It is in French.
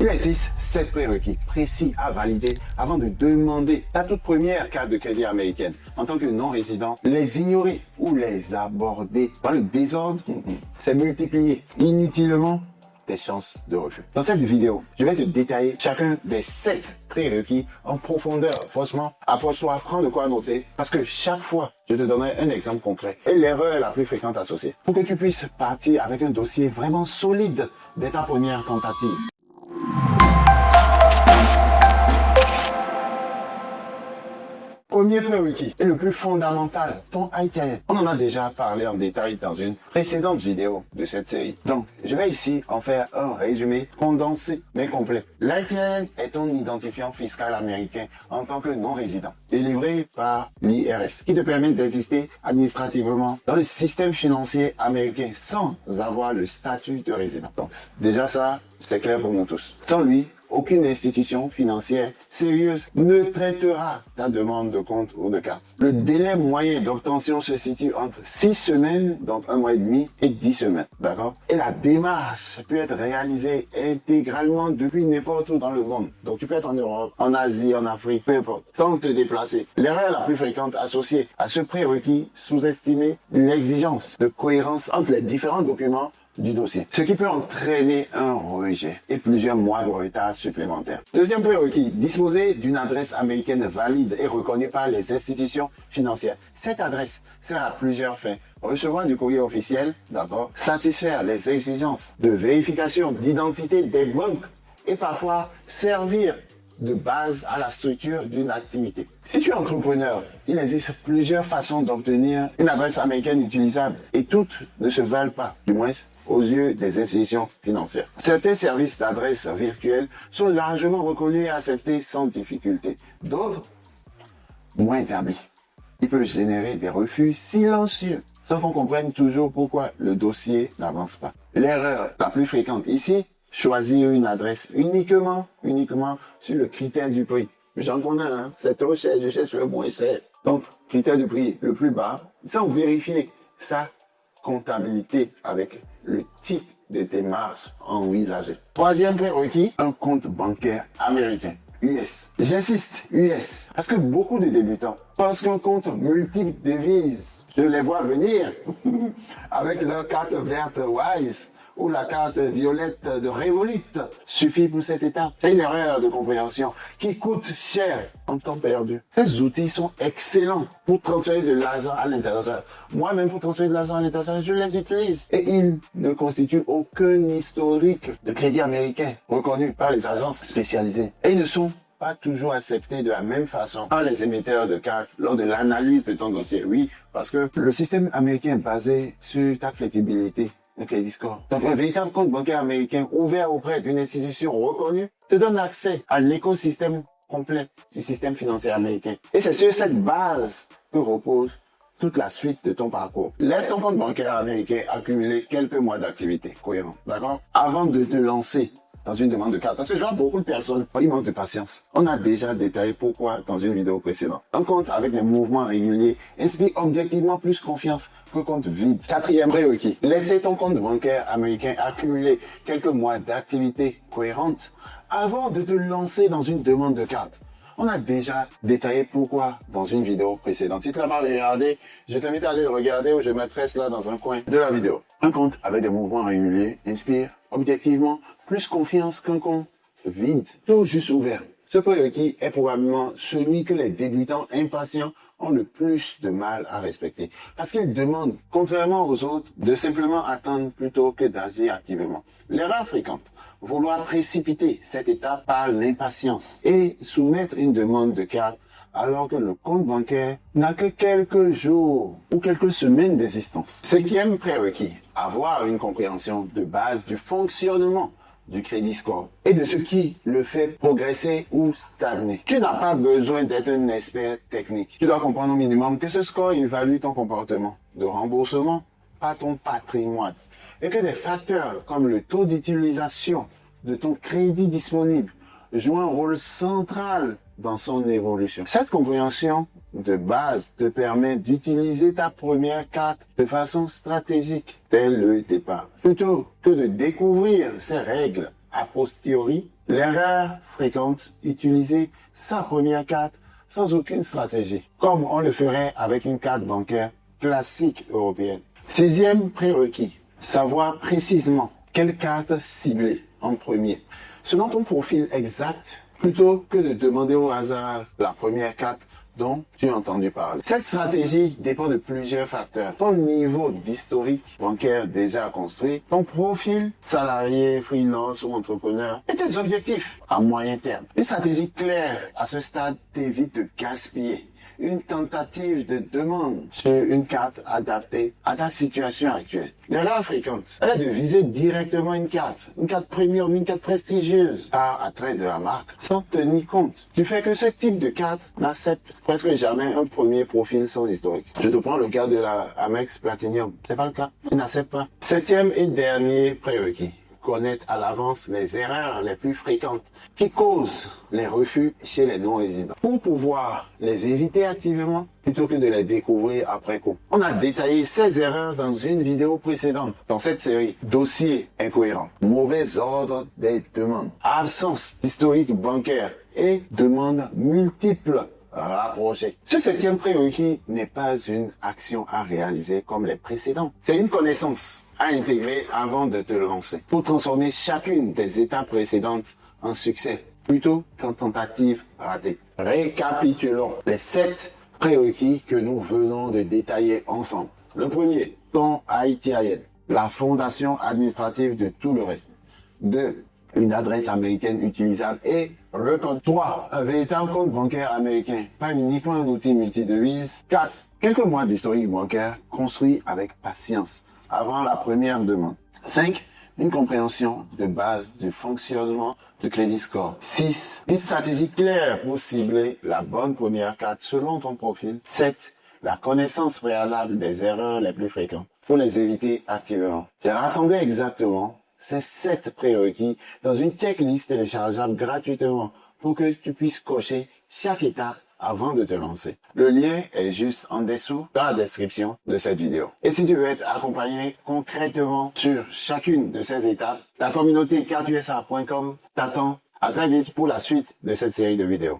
Il existe 7 prérequis précis à valider avant de demander ta toute première carte de crédit américaine. En tant que non-résident, les ignorer ou les aborder dans le désordre, c'est multiplier inutilement tes chances de refus. Dans cette vidéo, je vais te détailler chacun des 7 prérequis en profondeur. Franchement, approche-toi, prends de quoi noter, parce que chaque fois, je te donnerai un exemple concret et l'erreur la plus fréquente associée, pour que tu puisses partir avec un dossier vraiment solide dès ta première tentative. Premier prérequis et le plus fondamental, ton ITIN. On en a déjà parlé en détail dans une précédente vidéo de cette série. Donc, je vais ici en faire un résumé condensé mais complet. L'ITIN est ton identifiant fiscal américain en tant que non-résident, délivré par l'IRS, qui te permet d'exister administrativement dans le système financier américain sans avoir le statut de résident. Donc, déjà ça, c'est clair pour nous tous. Sans lui, aucune institution financière sérieuse ne traitera ta demande de compte ou de carte. Le délai moyen d'obtention se situe entre 6 semaines, donc 1 mois et demi, et 10 semaines, d'accord? Et la démarche peut être réalisée intégralement depuis n'importe où dans le monde. Donc tu peux être en Europe, en Asie, en Afrique, peu importe, sans te déplacer. L'erreur la plus fréquente associée à ce prérequis, sous-estimer l'exigence de cohérence entre les différents documents du dossier, ce qui peut entraîner un rejet et plusieurs mois de retard supplémentaires. Deuxième prérequis, disposer d'une adresse américaine valide et reconnue par les institutions financières. Cette adresse sert à plusieurs fins. Recevoir du courrier officiel, d'abord, satisfaire les exigences de vérification d'identité des banques et parfois servir de base à la structure d'une activité. Si tu es entrepreneur, il existe plusieurs façons d'obtenir une adresse américaine utilisable et toutes ne se valent pas, du moins aux yeux des institutions financières. Certains services d'adresse virtuelle sont largement reconnus et acceptés sans difficulté. D'autres, moins établis. Ils peuvent générer des refus silencieux, sans qu'on comprenne toujours pourquoi le dossier n'avance pas. L'erreur la plus fréquente ici, choisir une adresse uniquement sur le critère du prix. J'en connais un, c'est trop cher, je cherche le moins cher. Donc, critère du prix le plus bas, sans vérifier sa comptabilité avec le type de démarche envisagée. Troisième prérequis, un compte bancaire américain. US. J'insiste, US. Parce que beaucoup de débutants pensent qu'un compte multiple devises, je les vois venir avec leur carte verte Wise ou la carte violette de Revolut suffit pour cette étape. C'est une erreur de compréhension qui coûte cher en temps perdu. Ces outils sont excellents pour transférer de l'argent à l'international. Moi-même, pour transférer de l'argent à l'international, je les utilise. Et ils ne constituent aucun historique de crédit américain reconnu par les agences spécialisées. Et ils ne sont pas toujours acceptés de la même façon par les émetteurs de cartes lors de l'analyse de ton dossier. Oui, parce que le système américain est basé sur ta flexibilité. Crédit score. Donc, un véritable compte bancaire américain ouvert auprès d'une institution reconnue te donne accès à l'écosystème complet du système financier américain. Et c'est sur cette base que repose toute la suite de ton parcours. Laisse ton compte bancaire américain accumuler quelques mois d'activité cohérente, d'accord? Avant de te lancer dans une demande de carte. Parce que je vois beaucoup de personnes, ils manquent de patience. On a déjà détaillé pourquoi dans une vidéo précédente. Un compte avec des mouvements réguliers inspire objectivement plus confiance qu'un compte vide. Quatrième prérequis, laissez ton compte bancaire américain accumuler quelques mois d'activité cohérente avant de te lancer dans une demande de carte. On a déjà détaillé pourquoi dans une vidéo précédente. Si tu l'as pas regardé, je t'invite à aller le regarder ou je mettrai cela dans un coin de la vidéo. Un compte avec des mouvements réguliers inspire objectivement plus confiance qu'un compte vide, tout juste ouvert. Ce prérequis est probablement celui que les débutants impatients ont le plus de mal à respecter. Parce qu'ils demandent, contrairement aux autres, de simplement attendre plutôt que d'agir activement. L'erreur fréquente, vouloir précipiter cette étape par l'impatience et soumettre une demande de carte alors que le compte bancaire n'a que quelques jours ou quelques semaines d'existence. Cinquième prérequis, avoir une compréhension de base du fonctionnement du crédit score et de ce qui le fait progresser ou stagner. Tu n'as pas besoin d'être un expert technique. Tu dois comprendre au minimum que ce score évalue ton comportement de remboursement, pas ton patrimoine. Et que des facteurs comme le taux d'utilisation de ton crédit disponible jouent un rôle central dans son évolution. Cette compréhension de base te permet d'utiliser ta première carte de façon stratégique dès le départ, plutôt que de découvrir ces règles a posteriori, l'erreur fréquente, utiliser sa première carte sans aucune stratégie, comme on le ferait avec une carte bancaire classique européenne. Sixième prérequis, savoir précisément quelle carte cibler en premier, selon ton profil exact, plutôt que de demander au hasard la première carte dont tu as entendu parler. Cette stratégie dépend de plusieurs facteurs. Ton niveau d'historique bancaire déjà construit, ton profil salarié, freelance ou entrepreneur et tes objectifs à moyen terme. Une stratégie claire à ce stade t'évite de gaspiller une tentative de demande sur une carte adaptée à ta situation actuelle. L'erreur fréquente, elle est de viser directement une carte premium, une carte prestigieuse, par attrait de la marque, sans tenir compte du fait que ce type de carte n'accepte presque jamais un premier profil sans historique. Je te prends le cas de la Amex Platinum, c'est pas le cas, il n'accepte pas. Septième et dernier prérequis, connaître à l'avance les erreurs les plus fréquentes qui causent les refus chez les non-résidents pour pouvoir les éviter activement plutôt que de les découvrir après coup. On a détaillé ces erreurs dans une vidéo précédente dans cette série. Dossier incohérent, mauvais ordre des demandes, absence d'historique bancaire et demandes multiples rapprochées. Ce septième prérequis n'est pas une action à réaliser comme les précédents. C'est une connaissance à intégrer avant de te lancer pour transformer chacune des étapes précédentes en succès plutôt qu'en tentative ratée. Récapitulons les 7 prérequis que nous venons de détailler ensemble. Le premier, ton haïtien, la fondation administrative de tout le reste. 2. Une adresse américaine utilisable et recompte. 3. Un véritable compte bancaire américain, pas uniquement un outil multidevise. 4. Quelques mois d'historique bancaire construit avec patience avant la première demande. 5. Une compréhension de base du fonctionnement de Crédit Score. 6. Une stratégie claire pour cibler la bonne première carte selon ton profil. 7. La connaissance préalable des erreurs les plus fréquentes pour les éviter activement. J'ai rassemblé exactement ces 7 prérequis dans une checklist téléchargeable gratuitement pour que tu puisses cocher chaque étape avant de te lancer. Le lien est juste en dessous dans la description de cette vidéo. Et si tu veux être accompagné concrètement sur chacune de ces étapes, la communauté cartusa.com t'attend. À très vite pour la suite de cette série de vidéos.